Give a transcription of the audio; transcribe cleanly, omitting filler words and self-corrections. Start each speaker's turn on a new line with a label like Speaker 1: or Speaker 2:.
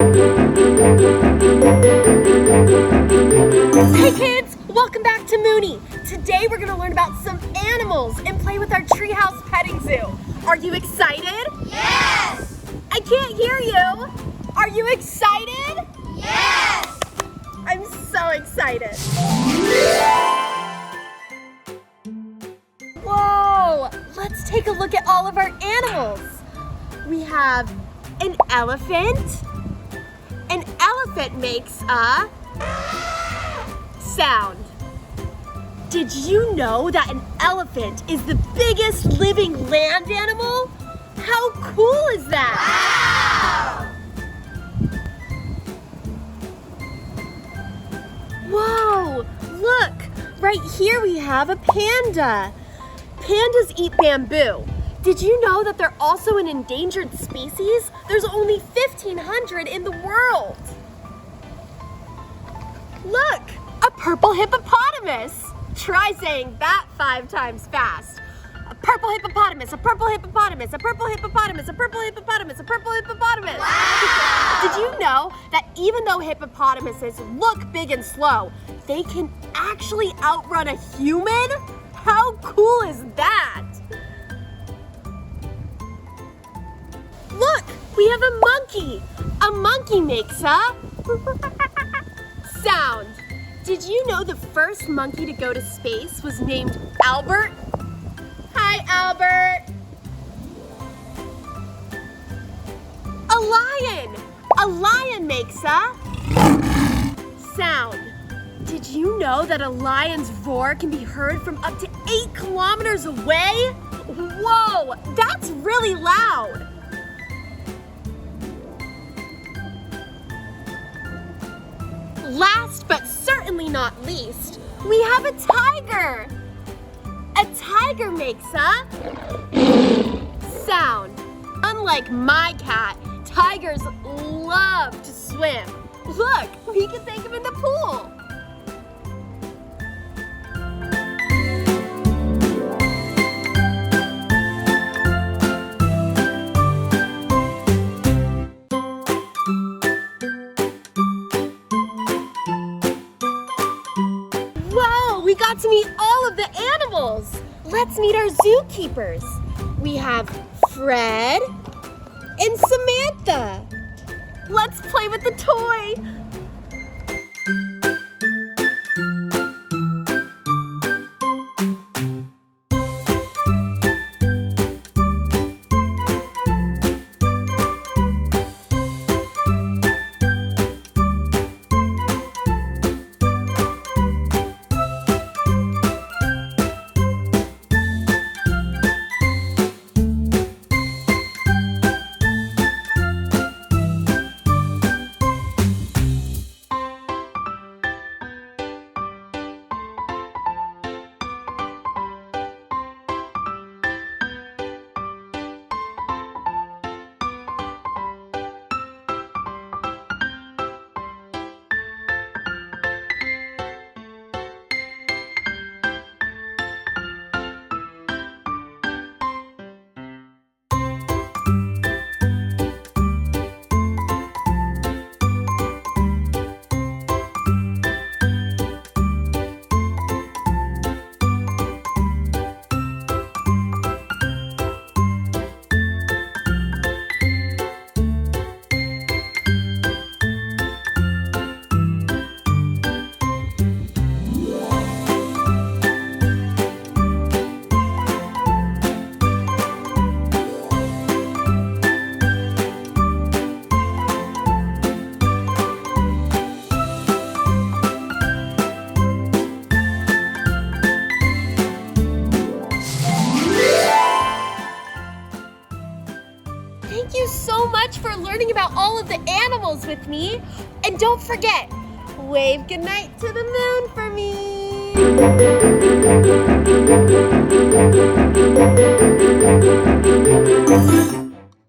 Speaker 1: Hey kids, welcome back to Moony. Today we're going to learn about some animals and play with our treehouse petting zoo. Are you excited?
Speaker 2: Yes!
Speaker 1: I can't hear you. Are you excited?
Speaker 2: Yes!
Speaker 1: I'm so excited. Whoa, let's take a look at all of our animals. We have an elephant. An elephant makes a sound. Did you know that an elephant is the biggest living land animal? How cool is that?
Speaker 2: Wow!
Speaker 1: Whoa, look, right here we have a panda. Pandas eat bamboo. Did you know that they're also an endangered species? There's only 1,500 in the world. Look, a purple hippopotamus. Try saying that 5 times fast. A purple hippopotamus, a purple hippopotamus, a purple hippopotamus, a purple hippopotamus, a purple hippopotamus.
Speaker 2: Wow!
Speaker 1: Did you know that even though hippopotamuses look big and slow, they can actually outrun a human? How cool is that? Look, we have a monkey. A monkey makes a sound. Did you know the first monkey to go to space was named Albert? Hi, Albert. A lion. A lion makes a sound. Did you know that a lion's roar can be heard from up to 8 kilometers away? Whoa, that's really loud. Last but certainly not least, we have a tiger. A tiger makes a sound. Unlike my cat, tigers love to swim. Look, we can take them in the pool. We got to meet all of the animals. Let's meet our zookeepers. We have Fred and Samantha. Let's play with the toy. Thank you so much for learning about all of the animals with me. And don't forget, wave goodnight to the moon for me.